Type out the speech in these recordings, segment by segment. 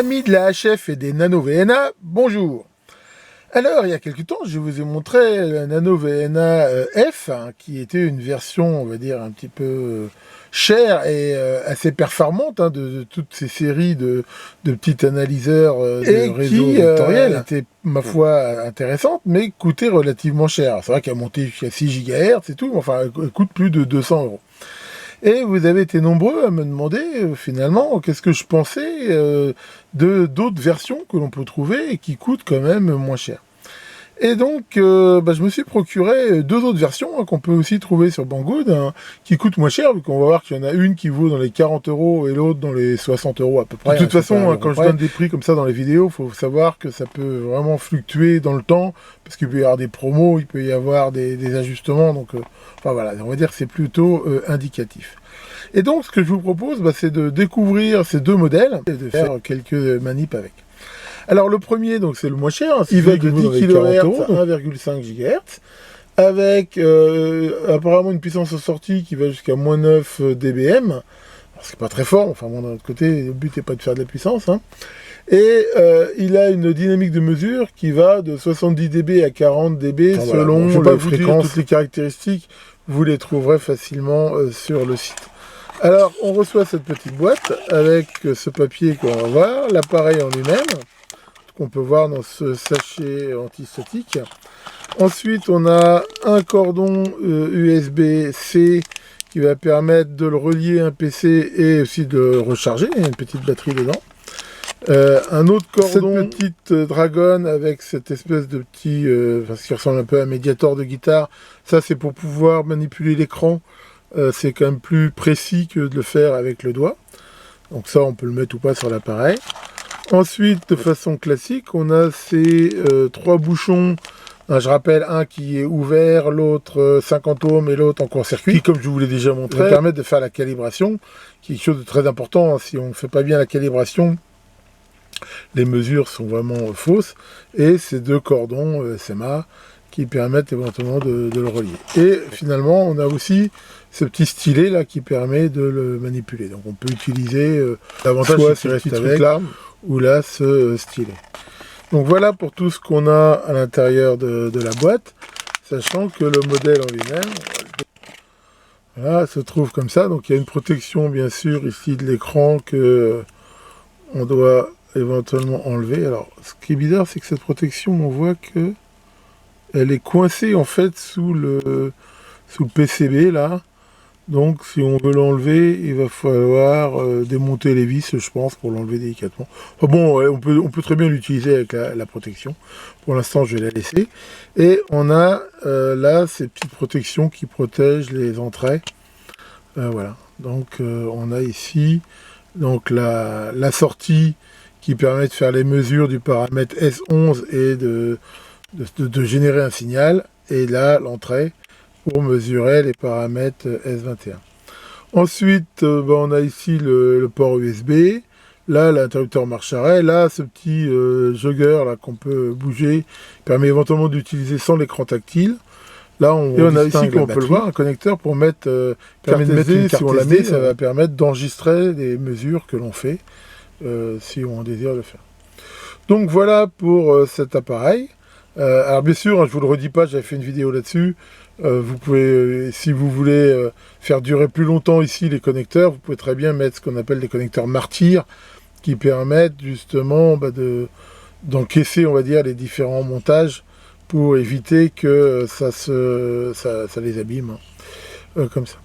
Amis de la HF et des Nano VNA, bonjour. Alors, il y a quelques temps, je vous ai montré la Nano VNA F, hein, qui était une version, on va dire, un petit peu chère et assez performante hein, de toutes ces séries de petits analyseurs de réseau vectoriel. Était, ma foi, intéressante, mais coûtait relativement cher. C'est vrai qu'elle montait jusqu'à 6 GHz et tout, enfin, elle coûte plus de 200 €. Et vous avez été nombreux à me demander, finalement, qu'est-ce que je pensais de d'autres versions que l'on peut trouver et qui coûtent quand même moins cher. Et donc, je me suis procuré deux autres versions hein, qu'on peut aussi trouver sur Banggood, hein, qui coûtent moins cher, vu qu'on va voir qu'il y en a une qui vaut dans les 40 € et l'autre dans les 60 € à peu près. De toute façon, hein, quand je donne des prix comme ça dans les vidéos, il faut savoir que ça peut vraiment fluctuer dans le temps, parce qu'il peut y avoir des promos, il peut y avoir des ajustements, donc enfin voilà, on va dire que c'est plutôt indicatif. Et donc, ce que je vous propose, c'est de découvrir ces deux modèles et de faire quelques manips avec. Alors le premier, donc c'est le moins cher, hein, il va de 10 kHz à 1,5 GHz, avec apparemment une puissance de sortie qui va jusqu'à moins 9 dBm. Alors c'est pas très fort, enfin bon, d'un autre côté, le but n'est pas de faire de la puissance. Hein. Et il a une dynamique de mesure qui va de 70 dB à 40 dB selon les fréquences. Toutes les caractéristiques, vous les trouverez facilement sur le site. Alors on reçoit cette petite boîte avec ce papier qu'on va voir, l'appareil en lui-même, qu'on peut voir dans ce sachet antistatique. Ensuite, on a un cordon USB-C qui va permettre de le relier à un PC et aussi de le recharger. Il y a une petite batterie dedans. Un autre cordon, cette petite Dragon avec cette espèce de petit, ce qui ressemble un peu à un médiator de guitare. Ça, c'est pour pouvoir manipuler l'écran. C'est quand même plus précis que de le faire avec le doigt. Donc ça, on peut le mettre ou pas sur l'appareil. Ensuite, de façon classique, on a ces trois bouchons. Je rappelle, un qui est ouvert, l'autre 50 ohms et l'autre en court-circuit, qui, comme je vous l'ai déjà montré, permettent de faire la calibration, qui est quelque chose de très important. Hein. Si on ne fait pas bien la calibration, les mesures sont vraiment fausses. Et ces deux cordons SMA qui permettent éventuellement de le relier. Et finalement, on a aussi ce petit stylet là qui permet de le manipuler. Donc on peut utiliser l'avantage soit ce petit truc là, ou là ce stylet. Donc voilà pour tout ce qu'on a à l'intérieur de la boîte, sachant que le modèle en lui-même, voilà, se trouve comme ça. Donc il y a une protection bien sûr ici de l'écran que on doit éventuellement enlever. Alors ce qui est bizarre, c'est que cette protection, on voit que elle est coincée en fait sous le PCB là. Donc si on veut l'enlever, il va falloir démonter les vis, je pense, pour l'enlever délicatement. Enfin bon, on peut très bien l'utiliser avec la protection. Pour l'instant, je vais la laisser. Et on a là ces petites protections qui protègent les entrées. Voilà. Donc on a ici donc la sortie qui permet de faire les mesures du paramètre S11 et de générer un signal. Et là, l'entrée pour mesurer les paramètres S21. Ensuite, on a ici le port USB. Là, l'interrupteur marche arrêt. Là, ce petit jogger là qu'on peut bouger permet éventuellement d'utiliser sans l'écran tactile. Là, on a ici, comme on peut le voir, un connecteur pour mettre permet de mettre une carte si on la met, ça va permettre d'enregistrer les mesures que l'on fait si on désire le faire. Donc voilà pour cet appareil. Alors bien sûr, hein, je vous le redis pas, j'avais fait une vidéo là-dessus. Vous pouvez, si vous voulez faire durer plus longtemps ici les connecteurs, vous pouvez très bien mettre ce qu'on appelle des connecteurs martyrs qui permettent justement d'encaisser, on va dire, les différents montages pour éviter que ça les abîme, hein, comme ça.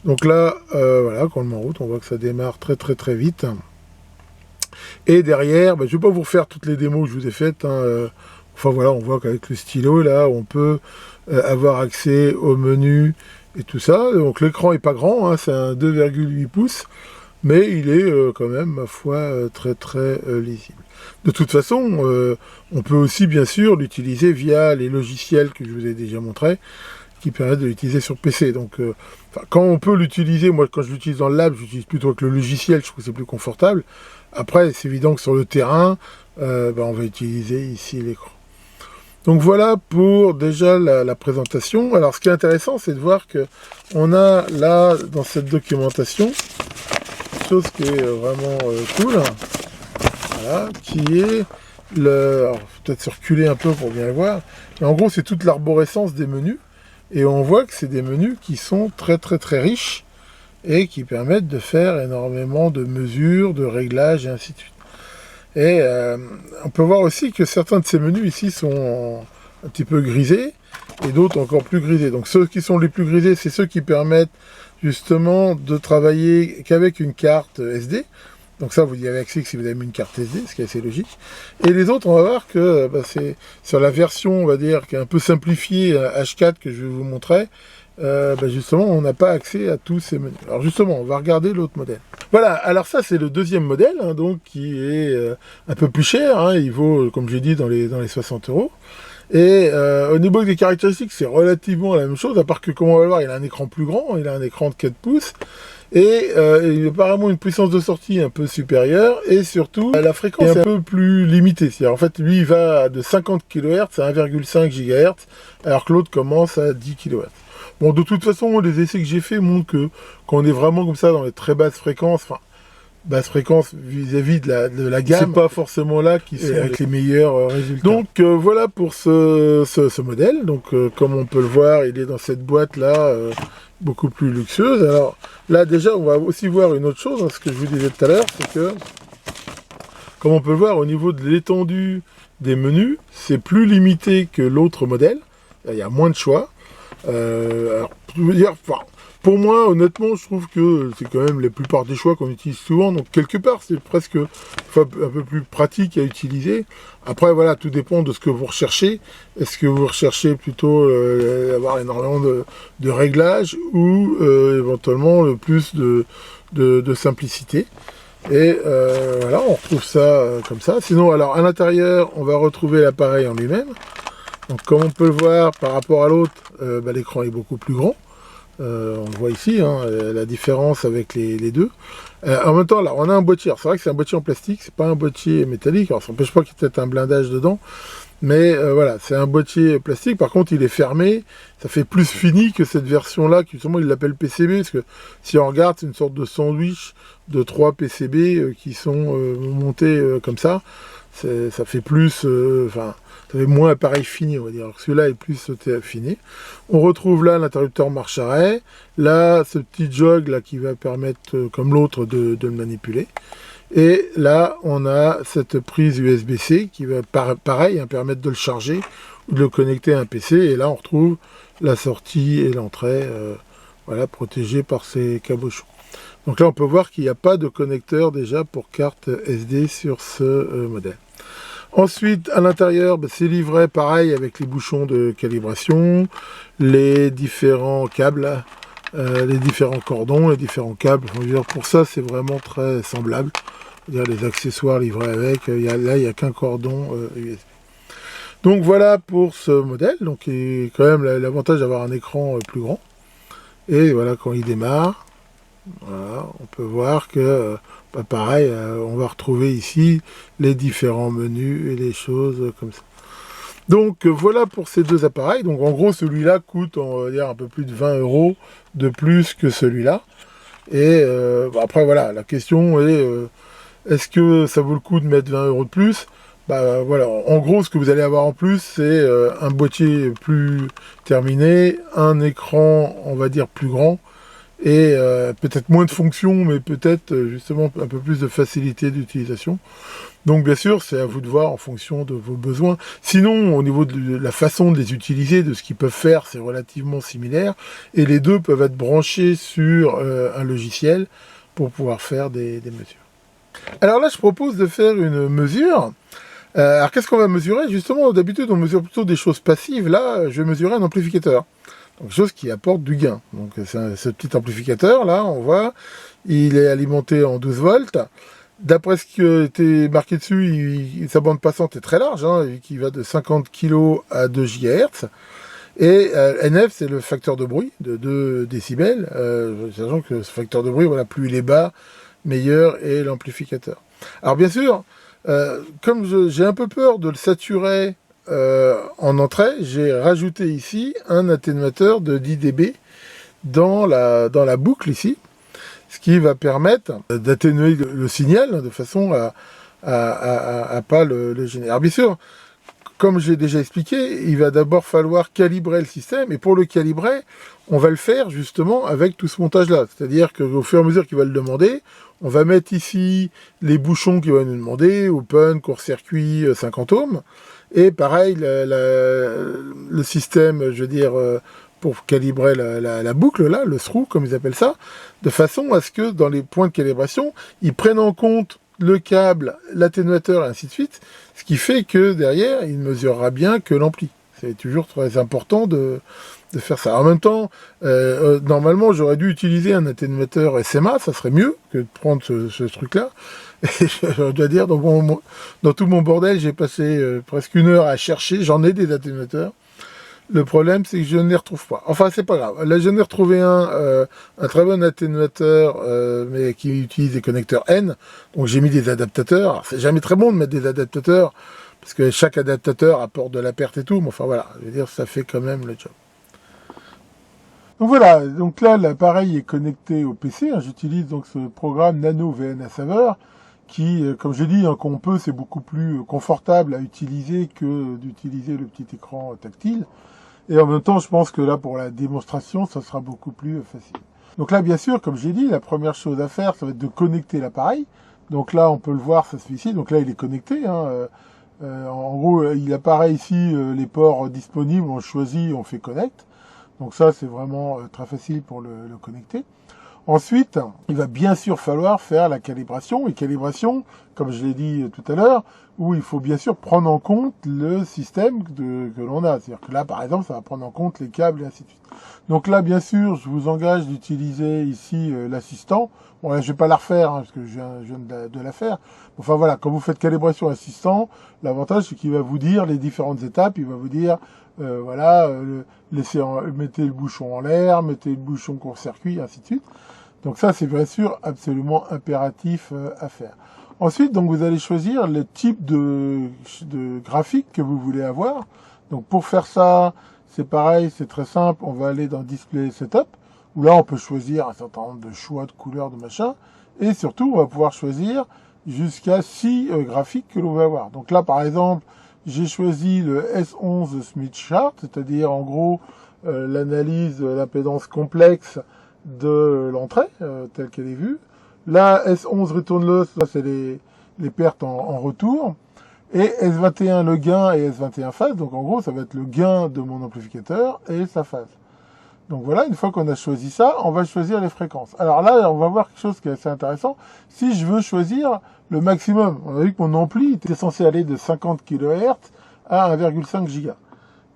Donc là, voilà, quand on le met en route, on voit que ça démarre très très très vite. Et derrière, je ne vais pas vous refaire toutes les démos que je vous ai faites, hein, enfin voilà, on voit qu'avec le stylo, là, on peut avoir accès au menu et tout ça. Donc l'écran est pas grand, hein, c'est un 2,8 pouces, mais il est quand même, ma foi, très très lisible. De toute façon, on peut aussi bien sûr l'utiliser via les logiciels que je vous ai déjà montrés, qui permettent de l'utiliser sur PC. Donc quand on peut l'utiliser, moi quand je l'utilise dans le lab, j'utilise plutôt avec le logiciel, je trouve que c'est plus confortable. Après, c'est évident que sur le terrain, on va utiliser ici l'écran. Donc voilà pour déjà la présentation. Alors ce qui est intéressant, c'est de voir que on a là, dans cette documentation, chose qui est vraiment cool. voilà, qui est le... Alors, peut-être circuler un peu pour bien le voir, mais en gros, c'est toute l'arborescence des menus, et on voit que c'est des menus qui sont très très très riches, et qui permettent de faire énormément de mesures, de réglages, et ainsi de suite. Et on peut voir aussi que certains de ces menus ici sont un petit peu grisés, et d'autres encore plus grisés. Donc ceux qui sont les plus grisés, c'est ceux qui permettent justement de travailler qu'avec une carte SD. Donc ça, vous y avez accès que si vous avez mis une carte SD, ce qui est assez logique. Et les autres, on va voir que c'est sur la version, on va dire, qui est un peu simplifiée, H4, que je vais vous montrer, justement, on n'a pas accès à tous ces menus. Alors justement, on va regarder l'autre modèle. Voilà, alors ça, c'est le deuxième modèle, hein, donc qui est un peu plus cher. Hein, il vaut, comme j'ai dit, dans les 60 €. Et au niveau des caractéristiques, c'est relativement la même chose, à part que, comme on va le voir, il a un écran plus grand, il a un écran de 4 pouces, et il a apparemment une puissance de sortie un peu supérieure, et surtout, la fréquence est un peu plus limitée. C'est-à-dire, en fait, lui, il va de 50 kHz à 1,5 GHz, alors que l'autre commence à 10 kHz. Bon, de toute façon, les essais que j'ai faits montrent que quand on est vraiment comme ça dans les très basses fréquences, enfin, basse fréquence vis-à-vis de la gamme, c'est pas forcément là qui sont avec les meilleurs résultats. Donc voilà pour ce modèle. Donc comme on peut le voir, il est dans cette boîte là, beaucoup plus luxueuse. Alors là déjà, on va aussi voir une autre chose, hein, ce que je vous disais tout à l'heure, c'est que comme on peut le voir au niveau de l'étendue des menus, c'est plus limité que l'autre modèle. Il y a moins de choix. Alors, je veux dire, enfin, pour moi, honnêtement, je trouve que c'est quand même la plupart des choix qu'on utilise souvent. Donc, quelque part, c'est presque un peu plus pratique à utiliser. Après, voilà, tout dépend de ce que vous recherchez. Est-ce que vous recherchez plutôt avoir énormément de réglages ou éventuellement le plus de simplicité. Et voilà, on retrouve ça comme ça. Sinon, alors, à l'intérieur, on va retrouver l'appareil en lui-même. Donc, comme on peut le voir par rapport à l'autre, l'écran est beaucoup plus grand. On le voit ici, hein, la différence avec les deux. En même temps, là, on a un boîtier. C'est vrai que c'est un boîtier en plastique, c'est pas un boîtier métallique. Alors, ça n'empêche pas qu'il y ait peut-être un blindage dedans. Mais voilà, c'est un boîtier plastique. Par contre, il est fermé. Ça fait plus fini que cette version-là, qui justement, il l'appelle PCB. Parce que si on regarde, c'est une sorte de sandwich de 3 PCB qui sont montés comme ça. Ça fait plus... ça fait moins appareil fini, on va dire. Celui-là est plus affiné. On retrouve là l'interrupteur marche-arrêt. Là, ce petit jog là qui va permettre, comme l'autre, de le manipuler. Et là, on a cette prise USB-C qui va, pareil, hein, permettre de le charger ou de le connecter à un PC. Et là, on retrouve la sortie et l'entrée, voilà, protégée par ces cabochons. Donc là, on peut voir qu'il n'y a pas de connecteur déjà pour carte SD sur ce modèle. Ensuite, à l'intérieur, c'est livré pareil avec les bouchons de calibration, les différents câbles, les différents cordons, les différents câbles. Pour ça, c'est vraiment très semblable. Les accessoires livrés avec, là, il n'y a qu'un cordon USB. Donc voilà pour ce modèle. Donc il y a quand même l'avantage d'avoir un écran plus grand. Et voilà, quand il démarre, voilà, on peut voir que, pareil, on va retrouver ici les différents menus et les choses comme ça. Donc voilà pour ces deux appareils. Donc en gros, celui-là coûte, on va dire, un peu plus de 20 € de plus que celui-là. Et après, voilà, la question est, est-ce que ça vaut le coup de mettre 20 € de plus? Voilà, en gros, ce que vous allez avoir en plus, c'est un boîtier plus terminé, un écran, on va dire, plus grand, et peut-être moins de fonctions, mais peut-être justement un peu plus de facilité d'utilisation. Donc bien sûr, c'est à vous de voir en fonction de vos besoins. Sinon, au niveau de la façon de les utiliser, de ce qu'ils peuvent faire, c'est relativement similaire, et les deux peuvent être branchés sur un logiciel pour pouvoir faire des mesures. Alors là, je propose de faire une mesure. Alors qu'est-ce qu'on va mesurer? Justement, d'habitude, on mesure plutôt des choses passives. Là, je vais mesurer un amplificateur. Donc, chose qui apporte du gain. Donc, ce petit amplificateur, là, on voit, il est alimenté en 12 volts. D'après ce qui était marqué dessus, sa bande passante est très large, hein, qui va de 50 kg à 2 GHz. Et NF, c'est le facteur de bruit de 2 décibels. Sachant que ce facteur de bruit, voilà, plus il est bas, meilleur est l'amplificateur. Alors, bien sûr, comme j'ai un peu peur de le saturer en entrée, j'ai rajouté ici un atténuateur de 10 dB dans la boucle ici, ce qui va permettre d'atténuer le signal de façon à pas le générer. Alors bien sûr, comme j'ai déjà expliqué, il va d'abord falloir calibrer le système, et pour le calibrer, on va le faire justement avec tout ce montage-là. C'est-à-dire qu'au fur et à mesure qu'il va le demander, on va mettre ici les bouchons qu'il va nous demander, open, court-circuit, 50 ohms, et pareil, le système, je veux dire, pour calibrer la boucle, là, le through, comme ils appellent ça, de façon à ce que dans les points de calibration, ils prennent en compte le câble, l'atténuateur, et ainsi de suite, ce qui fait que derrière, il mesurera bien que l'ampli. C'est toujours très important de faire ça. En même temps, normalement, j'aurais dû utiliser un atténuateur SMA, ça serait mieux que de prendre ce truc-là. Et je dois dire, dans tout mon bordel, j'ai passé presque 1 heure à chercher, j'en ai des atténuateurs. Le problème, c'est que je ne les retrouve pas. Enfin, c'est pas grave. Là, j'en ai retrouvé un très bon atténuateur, mais qui utilise des connecteurs N. Donc, j'ai mis des adaptateurs. Alors, c'est jamais très bon de mettre des adaptateurs, parce que chaque adaptateur apporte de la perte et tout. Mais enfin, voilà. Je veux dire, ça fait quand même le job. Donc voilà. Donc là, l'appareil est connecté au PC. Hein. J'utilise donc ce programme Nano VNA Saver, qui, comme j'ai dit, hein, qu'on peut, c'est beaucoup plus confortable à utiliser que d'utiliser le petit écran tactile. Et en même temps, je pense que là, pour la démonstration, ça sera beaucoup plus facile. Donc là, bien sûr, comme j'ai dit, la première chose à faire, ça va être de connecter l'appareil. Donc là, on peut le voir, ça se fait ici. Donc là, il est connecté. Hein. En gros, il apparaît ici les ports disponibles. On choisit, on fait connect. Donc ça, c'est vraiment très facile pour le connecter. Ensuite, il va bien sûr falloir faire la calibration. Et calibration, comme je l'ai dit tout à l'heure, où il faut bien sûr prendre en compte le système que l'on a. C'est-à-dire que là, par exemple, ça va prendre en compte les câbles et ainsi de suite. Donc là, bien sûr, je vous engage d'utiliser ici l'assistant. Bon, là, je vais pas la refaire, hein, parce que je viens de la faire. Enfin voilà, quand vous faites calibration assistant, l'avantage, c'est qu'il va vous dire les différentes étapes. Il va vous dire, voilà, mettez le bouchon en l'air, mettez le bouchon court-circuit, ainsi de suite. Donc ça, c'est bien sûr absolument impératif à faire. Ensuite, donc vous allez choisir le type de graphique que vous voulez avoir. Donc pour faire ça, c'est pareil, c'est très simple. On va aller dans Display Setup, où là, on peut choisir un certain nombre de choix de couleurs, de machin. Et surtout, on va pouvoir choisir jusqu'à 6 graphiques que l'on va avoir. Donc là, par exemple, j'ai choisi le S11 Smith Chart, c'est-à-dire en gros l'analyse de l'impédance complexe de l'entrée, telle qu'elle est vue. La S11 Return Loss, là c'est les pertes en retour. Et S21 le gain et S21 phase, donc en gros ça va être le gain de mon amplificateur et sa phase. Donc voilà, une fois qu'on a choisi ça, on va choisir les fréquences. Alors là, on va voir quelque chose qui est assez intéressant. Si je veux choisir le maximum, on a vu que mon ampli était censé aller de 50 kHz à 1,5 GHz.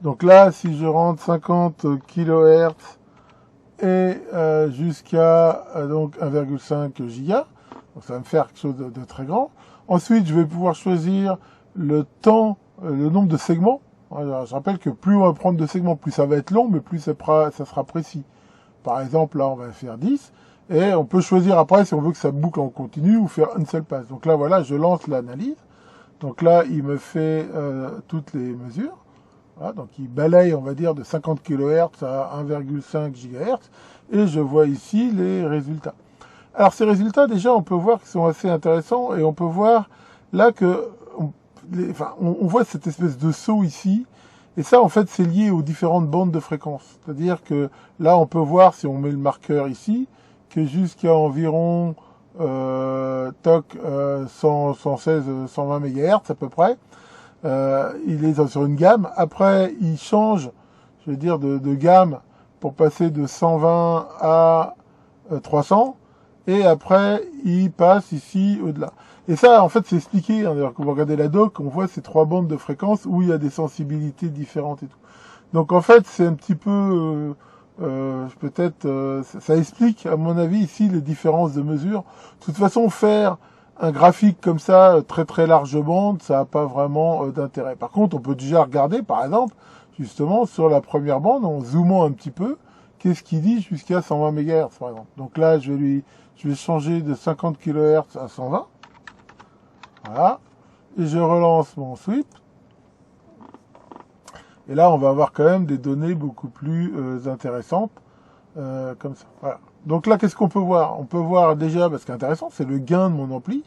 Donc là, si je rentre 50 kHz et jusqu'à donc 1,5 GHz, donc ça va me faire quelque chose de très grand. Ensuite, je vais pouvoir choisir le temps, le nombre de segments. Alors, je rappelle que plus on va prendre de segments, plus ça va être long, mais plus ça sera précis. Par exemple, là, on va faire 10. Et on peut choisir après si on veut que ça boucle en continu ou faire une seule passe. Donc là, voilà, je lance l'analyse. Donc là, il me fait toutes les mesures. Voilà, donc il balaye, on va dire, de 50 kHz à 1,5 GHz. Et je vois ici les résultats. Alors ces résultats, déjà, on peut voir qu'ils sont assez intéressants. Et on peut voir là que... on voit cette espèce de saut ici, et ça en fait c'est lié aux différentes bandes de fréquences. C'est-à-dire que là on peut voir, si on met le marqueur ici, que jusqu'à environ 116, 120 MHz à peu près, il est sur une gamme. Après il change, je veux dire, de gamme pour passer de 120 à 300, et après il passe ici au-delà. Et ça, en fait, c'est expliqué. Hein, d'ailleurs, quand vous regardez la doc, on voit ces 3 bandes de fréquences où il y a des sensibilités différentes et tout. Donc, en fait, c'est un petit peu... peut-être... ça explique, à mon avis, ici, les différences de mesure. De toute façon, faire un graphique comme ça, très très large bande, ça n'a pas vraiment d'intérêt. Par contre, on peut déjà regarder, par exemple, justement, sur la première bande, en zoomant un petit peu, qu'est-ce qu'il dit jusqu'à 120 MHz, par exemple. Donc là, je vais changer de 50 kHz à 120. Voilà, et je relance mon sweep. Et là, on va avoir quand même des données beaucoup plus intéressantes, comme ça. Voilà. Donc là, qu'est-ce qu'on peut voir? On peut voir déjà, parce qu'intéressant, c'est le gain de mon ampli.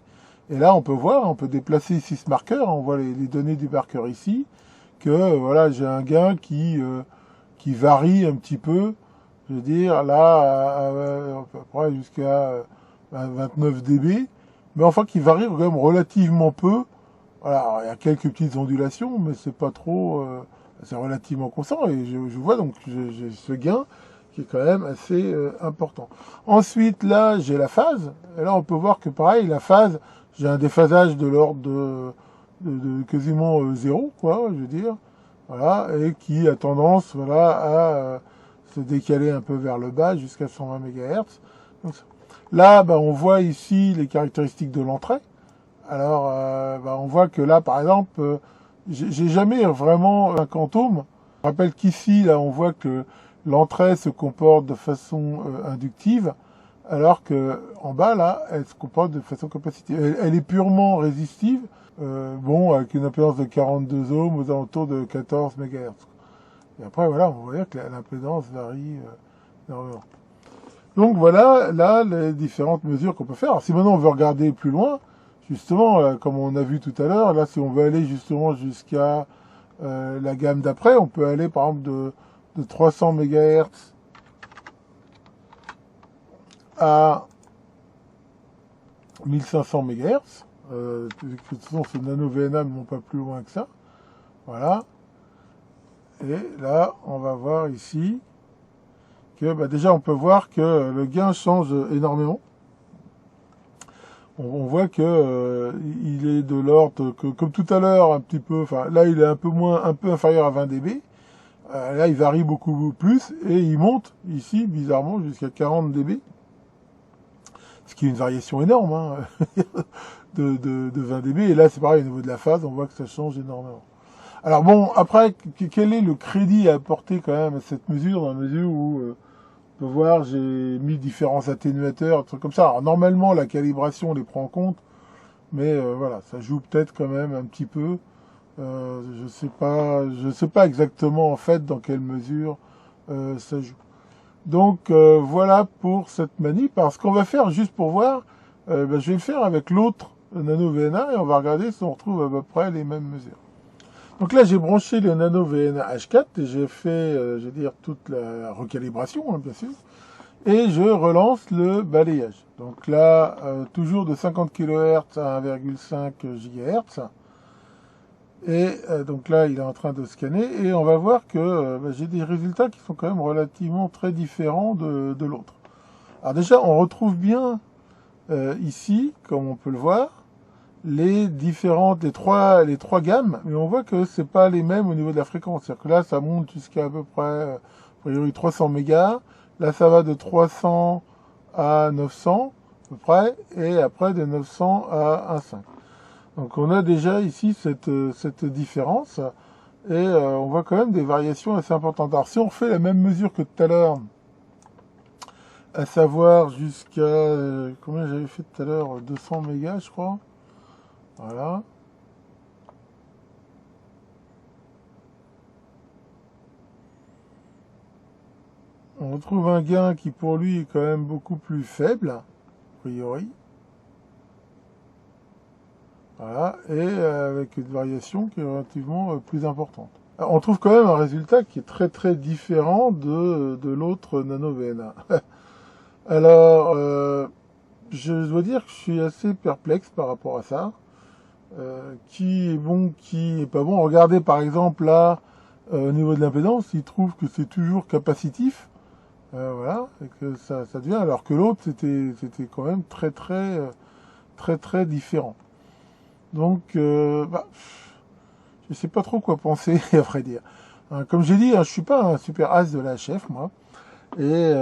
Et là, on peut voir, on peut déplacer ici ce marqueur, on voit les données du marqueur ici, que voilà, j'ai un gain qui varie un petit peu, je veux dire, là, à peu près jusqu'à 29 dB, mais enfin qui varie quand même relativement peu. Voilà, alors, il y a quelques petites ondulations, mais c'est pas trop, c'est relativement constant, et je vois donc j'ai ce gain qui est quand même assez important. Ensuite, là, j'ai la phase, et là, on peut voir que pareil, la phase, j'ai un déphasage de l'ordre de quasiment zéro, quoi, je veux dire, voilà, et qui a tendance, voilà, à se décaler un peu vers le bas jusqu'à 120 MHz. Donc, là, on voit ici les caractéristiques de l'entrée. Alors, on voit que là, par exemple, j'ai jamais vraiment un quantum. Je rappelle qu'ici, là, on voit que l'entrée se comporte de façon inductive, alors que en bas, là, elle se comporte de façon capacitive. Elle est purement résistive, avec une impédance de 42 ohms aux alentours de 14 MHz. Et après, voilà, on voit que l'impédance varie énormément. Donc voilà, là, les différentes mesures qu'on peut faire. Alors si maintenant on veut regarder plus loin, justement, comme on a vu tout à l'heure, là, si on veut aller justement jusqu'à la gamme d'après, on peut aller par exemple de 300 MHz à 1500 MHz. De toute façon, ce nano VNA ne vont pas plus loin que ça. Voilà. Et là, on va voir ici que déjà, on peut voir que le gain change énormément. On voit que il est de l'ordre que, comme tout à l'heure, un petit peu, enfin là il est un peu inférieur à 20 dB. Là il varie beaucoup plus et il monte ici bizarrement jusqu'à 40 dB, ce qui est une variation énorme hein, de 20 dB. Et là c'est pareil au niveau de la phase, on voit que ça change énormément. Alors bon, après quel est le crédit à apporter quand même à cette mesure, dans la mesure où on peut voir, j'ai mis différents atténuateurs, trucs comme ça. Alors normalement, la calibration les prend en compte, mais voilà, ça joue peut-être quand même un petit peu. Je sais pas exactement en fait dans quelle mesure ça joue. Donc voilà pour cette manip. Alors ce qu'on va faire, juste pour voir, je vais le faire avec l'autre Nano VNA et on va regarder si on retrouve à peu près les mêmes mesures. Donc là, j'ai branché le Nano VNA H4 et j'ai fait, je veux dire, toute la recalibration, hein, bien sûr. Et je relance le balayage. Donc là, toujours de 50 kHz à 1,5 GHz. Et donc là, il est en train de scanner. Et on va voir que j'ai des résultats qui sont quand même relativement très différents de l'autre. Alors déjà, on retrouve bien ici, comme on peut le voir, les trois gammes, mais on voit que c'est pas les mêmes au niveau de la fréquence. C'est-à-dire que là, ça monte jusqu'à à peu près, a priori 300 mégas. Là, ça va de 300 à 900, à peu près, et après de 900 à 1,5. Donc on a déjà ici cette différence, et on voit quand même des variations assez importantes. Alors si on refait la même mesure que tout à l'heure, à savoir jusqu'à, combien j'avais fait tout à l'heure, 200 mégas, je crois. Voilà. On retrouve un gain qui pour lui est quand même beaucoup plus faible, a priori. Voilà, et avec une variation qui est relativement plus importante. Alors, on trouve quand même un résultat qui est très très différent de l'autre Nano VNA. Alors, je dois dire que je suis assez perplexe par rapport à ça. Qui est bon, qui est pas bon. Regardez par exemple là, au niveau de l'impédance, il trouve que c'est toujours capacitif. Voilà, et que ça devient, alors que l'autre c'était quand même très différent. Donc, je sais pas trop quoi penser, à vrai dire. Hein, comme j'ai dit, hein, je suis pas un super as de la HF, moi, et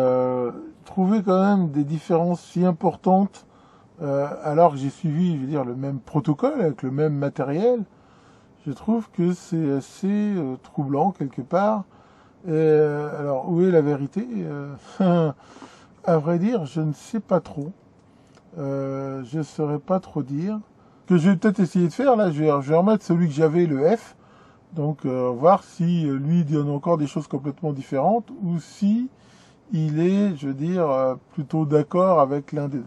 trouver quand même des différences si importantes alors que j'ai suivi, je veux dire, le même protocole avec le même matériel, je trouve que c'est assez troublant quelque part. Et alors, où est la vérité à vrai dire, je ne sais pas trop. Je ne saurais pas trop dire. Ce que je vais peut-être essayer de faire, là, je vais remettre celui que j'avais, le F. Donc, voir si lui donne encore des choses complètement différentes ou si il est, je veux dire, plutôt d'accord avec l'un des deux.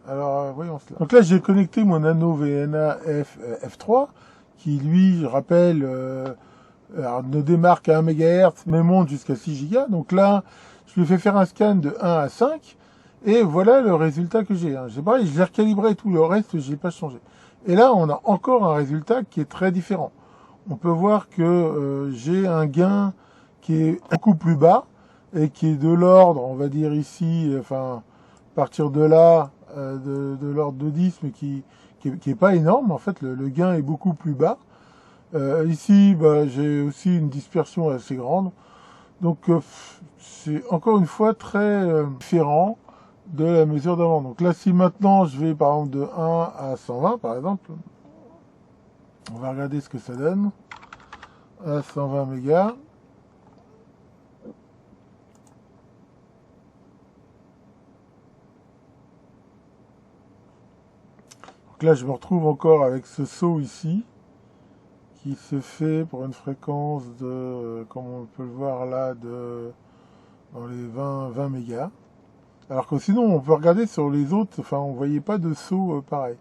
Alors, voyons cela. Donc là, j'ai connecté mon Nano VNA F3, qui lui, je rappelle, alors, ne démarre qu'à 1 MHz, mais monte jusqu'à 6 Go. Donc là, je lui fais faire un scan de 1 à 5, et voilà le résultat que j'ai. J'ai pareil, je l'ai recalibré et tout, le reste, je n'ai pas changé. Et là, on a encore un résultat qui est très différent. On peut voir que j'ai un gain qui est beaucoup plus bas, et qui est de l'ordre, on va dire ici, enfin, à partir de là, de l'ordre de 10, mais qui est pas énorme. En fait, le gain est beaucoup plus bas. Ici, bah, j'ai aussi une dispersion assez grande. Donc, c'est encore une fois très différent de la mesure d'avant. Donc là, si maintenant je vais par exemple de 1 à 120, par exemple, on va regarder ce que ça donne. À 120 mégas. Donc là, je me retrouve encore avec ce saut ici, qui se fait pour une fréquence de, comme on peut le voir là, dans les 20 mégas. Alors que sinon, on peut regarder sur les autres, enfin, on voyait pas de saut pareil.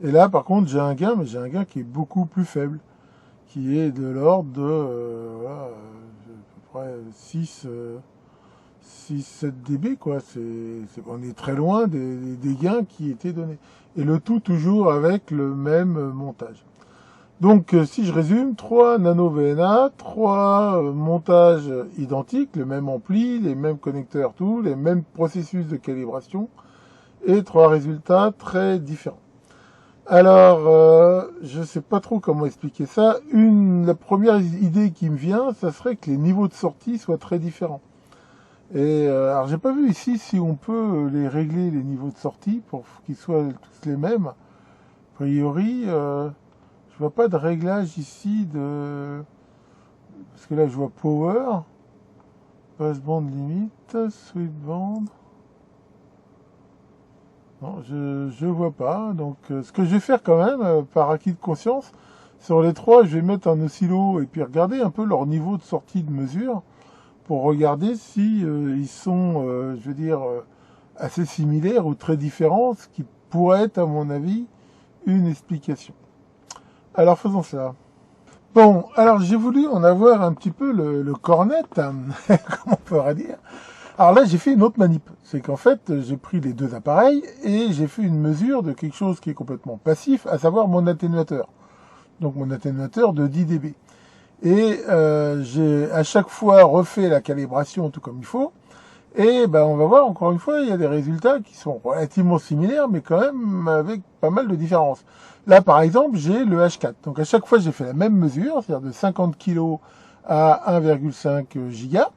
Et là, par contre, j'ai un gain, mais j'ai un gain qui est beaucoup plus faible, qui est de l'ordre de, voilà, à peu près 6-7 dB, quoi. On est très loin des gains qui étaient donnés. Et le tout toujours avec le même montage. Donc, si je résume, 3 nano VNA, 3 montages identiques, le même ampli, les mêmes connecteurs, tout, les mêmes processus de calibration, et 3 résultats très différents. Alors, je sais pas trop comment expliquer ça. La première idée qui me vient, ça serait que les niveaux de sortie soient très différents. Et alors, j'ai pas vu ici si on peut les régler, les niveaux de sortie, pour qu'ils soient tous les mêmes. A priori, je vois pas de réglage ici de... Parce que là, je vois Power, Passband limite, Sweetband. Non, je vois pas. Donc, ce que je vais faire quand même, par acquis de conscience, sur les 3, je vais mettre un oscillo et puis regarder un peu leur niveau de sortie de mesure pour regarder si ils sont, je veux dire, assez similaires ou très différents, ce qui pourrait être, à mon avis, une explication. Alors, faisons cela. Bon, alors j'ai voulu en avoir un petit peu le cornet, comme on pourrait dire. Alors là, j'ai fait une autre manip. C'est qu'en fait, j'ai pris les deux appareils et j'ai fait une mesure de quelque chose qui est complètement passif, à savoir mon atténuateur. Donc mon atténuateur de 10 dB. Et j'ai à chaque fois refait la calibration tout comme il faut. Et ben on va voir, encore une fois, il y a des résultats qui sont relativement similaires, mais quand même avec pas mal de différences. Là, par exemple, j'ai le H4. Donc à chaque fois, j'ai fait la même mesure, c'est-à-dire de 50 kg à 1,5 giga.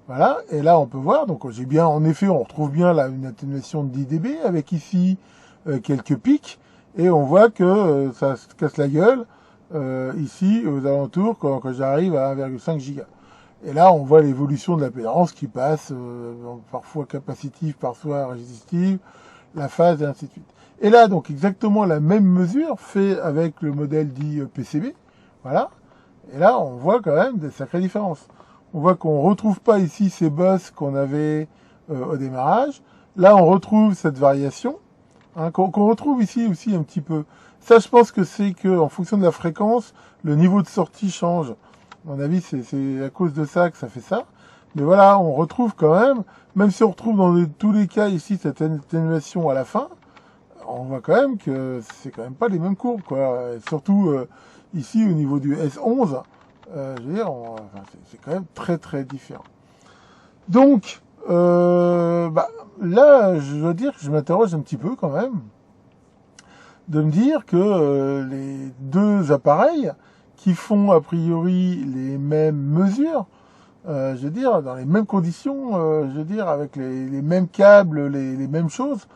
Voilà, et là on peut voir, donc j'ai bien, en effet, on retrouve bien là une atténuation de 10 dB avec ici quelques pics, et on voit que ça se casse la gueule ici aux alentours quand j'arrive à 1,5 giga. Et là on voit l'évolution de l'impédance qui passe parfois capacitive, parfois résistive, la phase et ainsi de suite. Et là donc exactement la même mesure fait avec le modèle dit PCB, voilà, et là on voit quand même des sacrées différences. On voit qu'on ne retrouve pas ici ces bosses qu'on avait au démarrage. Là, on retrouve cette variation, hein, qu'on retrouve ici aussi un petit peu. Ça, je pense que c'est qu'en fonction de la fréquence, le niveau de sortie change. À mon avis, c'est à cause de ça que ça fait ça. Mais voilà, on retrouve quand même si on retrouve dans tous les cas ici cette atténuation à la fin, on voit quand même que c'est quand même pas les mêmes courbes, quoi. Et surtout ici au niveau du S11. Je veux dire, c'est quand même très très différent. Donc, là, je dois dire que je m'interroge un petit peu quand même, de me dire que les deux appareils qui font a priori les mêmes mesures, je veux dire, dans les mêmes conditions, je veux dire, avec les mêmes câbles, les mêmes choses,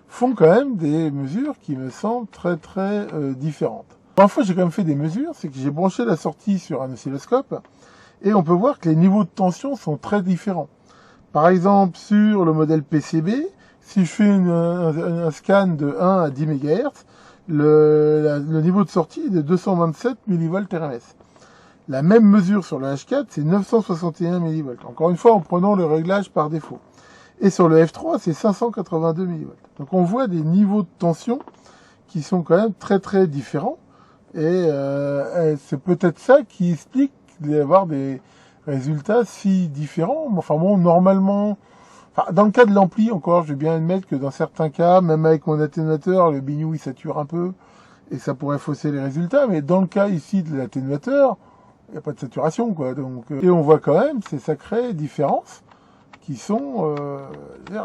font quand même des mesures qui me semblent très très différentes. Une fois, j'ai quand même fait des mesures, c'est que j'ai branché la sortie sur un oscilloscope et on peut voir que les niveaux de tension sont très différents. Par exemple, sur le modèle PCB, si je fais un scan de 1 à 10 MHz, le niveau de sortie est de 227 mV RMS. La même mesure sur le H4, c'est 961 mV. Encore une fois, en prenant le réglage par défaut. Et sur le F3, c'est 582 milliwatts. Donc on voit des niveaux de tension qui sont quand même très très différents. Et c'est peut-être ça qui explique d'avoir des résultats si différents. Enfin bon, normalement, enfin, dans le cas de l'ampli, encore, je vais bien admettre que dans certains cas, même avec mon atténuateur, le bignou il sature un peu et ça pourrait fausser les résultats. Mais dans le cas ici de l'atténuateur, il n'y a pas de saturation, quoi. Donc, et on voit quand même ces sacrées différences qui sont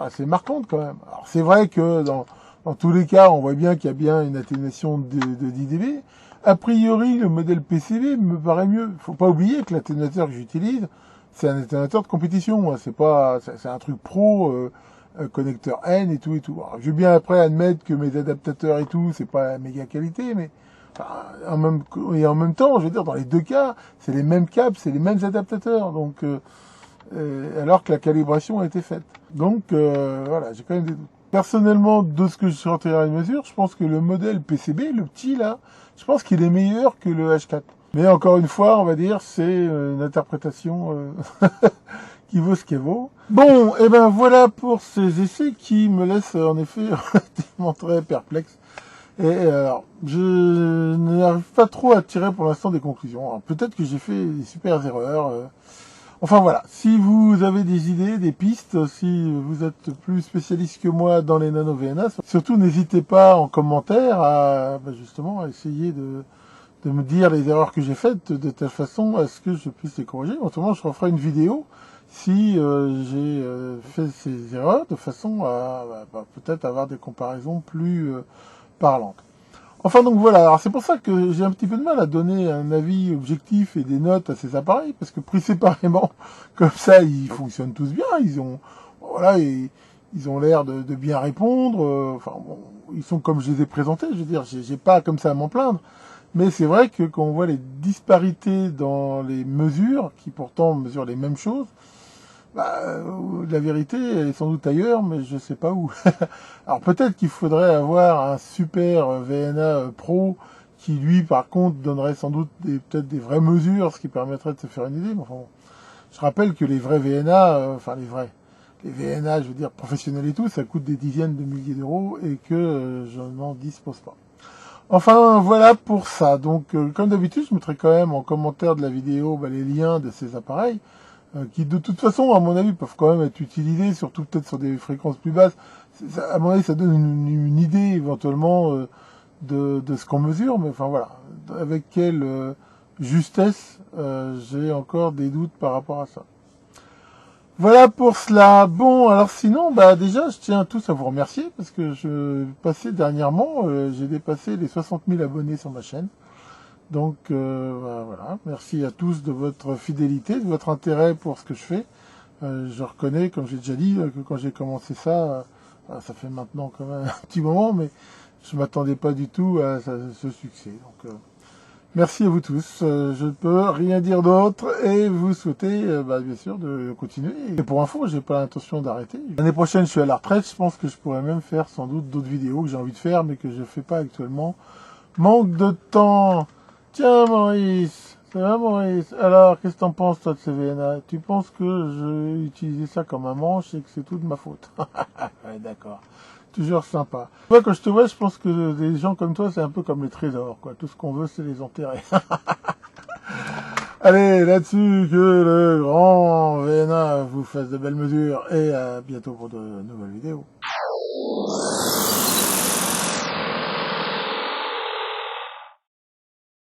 assez marquantes quand même. Alors c'est vrai que dans tous les cas, on voit bien qu'il y a bien une atténuation de 10 dB. A priori, le modèle PCB me paraît mieux. Faut pas oublier que l'atténuateur que j'utilise, c'est un atténuateur de compétition. C'est pas, c'est un truc pro, connecteur N et tout et tout. Alors, je veux bien après admettre que mes adaptateurs et tout, c'est pas la méga qualité, mais en même temps, je veux dire, dans les deux cas, c'est les mêmes câbles, c'est les mêmes adaptateurs. Donc alors que la calibration a été faite. Donc voilà, j'ai quand même des doutes. Personnellement, de ce que je suis en train de mesure, je pense que le modèle PCB, le petit là, je pense qu'il est meilleur que le H4. Mais encore une fois, on va dire, c'est une interprétation qui vaut ce qu'elle vaut. Bon, et ben voilà pour ces essais qui me laissent en effet relativement très perplexe. Et alors, je n'arrive pas trop à tirer pour l'instant des conclusions. Alors, peut-être que j'ai fait des super erreurs. Enfin voilà, si vous avez des idées, des pistes, si vous êtes plus spécialiste que moi dans les nano VNA, surtout n'hésitez pas en commentaire à justement à essayer de me dire les erreurs que j'ai faites de telle façon à ce que je puisse les corriger. Autrement, je referai une vidéo si j'ai fait ces erreurs de façon à peut-être avoir des comparaisons plus parlantes. Enfin donc voilà, alors c'est pour ça que j'ai un petit peu de mal à donner un avis objectif et des notes à ces appareils, parce que pris séparément, comme ça, ils fonctionnent tous bien, ils ont l'air de bien répondre, enfin bon, ils sont comme je les ai présentés, je veux dire, j'ai pas comme ça à m'en plaindre, mais c'est vrai que quand on voit les disparités dans les mesures, qui pourtant mesurent les mêmes choses, la vérité, elle est sans doute ailleurs, mais je sais pas où. Alors peut-être qu'il faudrait avoir un super VNA Pro qui, lui, par contre, donnerait sans doute peut-être des vraies mesures, ce qui permettrait de se faire une idée. Mais enfin, bon. Je rappelle que les vrais VNA, les VNA, je veux dire, professionnels et tout, ça coûte des dizaines de milliers d'euros et que je n'en dispose pas. Enfin, voilà pour ça. Donc, comme d'habitude, je mettrai quand même en commentaire de la vidéo les liens de ces appareils. Qui de toute façon, à mon avis, peuvent quand même être utilisés, surtout peut-être sur des fréquences plus basses. À mon avis, ça donne une idée éventuellement de ce qu'on mesure, mais enfin voilà, avec quelle justesse, j'ai encore des doutes par rapport à ça. Voilà pour cela. Bon, alors sinon, déjà, je tiens tous à vous remercier, parce que dernièrement, j'ai dépassé les 60 000 abonnés sur ma chaîne. Donc voilà, merci à tous de votre fidélité, de votre intérêt pour ce que je fais. Je reconnais, comme j'ai déjà dit, que quand j'ai commencé ça, ça fait maintenant quand même un petit moment, mais je m'attendais pas du tout à ce succès. Donc merci à vous tous. Je ne peux rien dire d'autre et vous souhaiter bien sûr de continuer. Et pour info, j'ai pas l'intention d'arrêter. L'année prochaine, je suis à la retraite. Je pense que je pourrais même faire sans doute d'autres vidéos que j'ai envie de faire, mais que je fais pas actuellement. Manque de temps. Tiens Maurice, ça va Maurice? Alors, qu'est-ce que t'en penses toi de ces VNA? Tu penses que je vais utiliser ça comme un manche et que c'est tout de ma faute? Ouais, d'accord. Toujours sympa. Moi, quand je te vois, je pense que des gens comme toi, c'est un peu comme les trésors, quoi. Tout ce qu'on veut, c'est les enterrer. Allez, là-dessus, que le grand VNA vous fasse de belles mesures et à bientôt pour de nouvelles vidéos.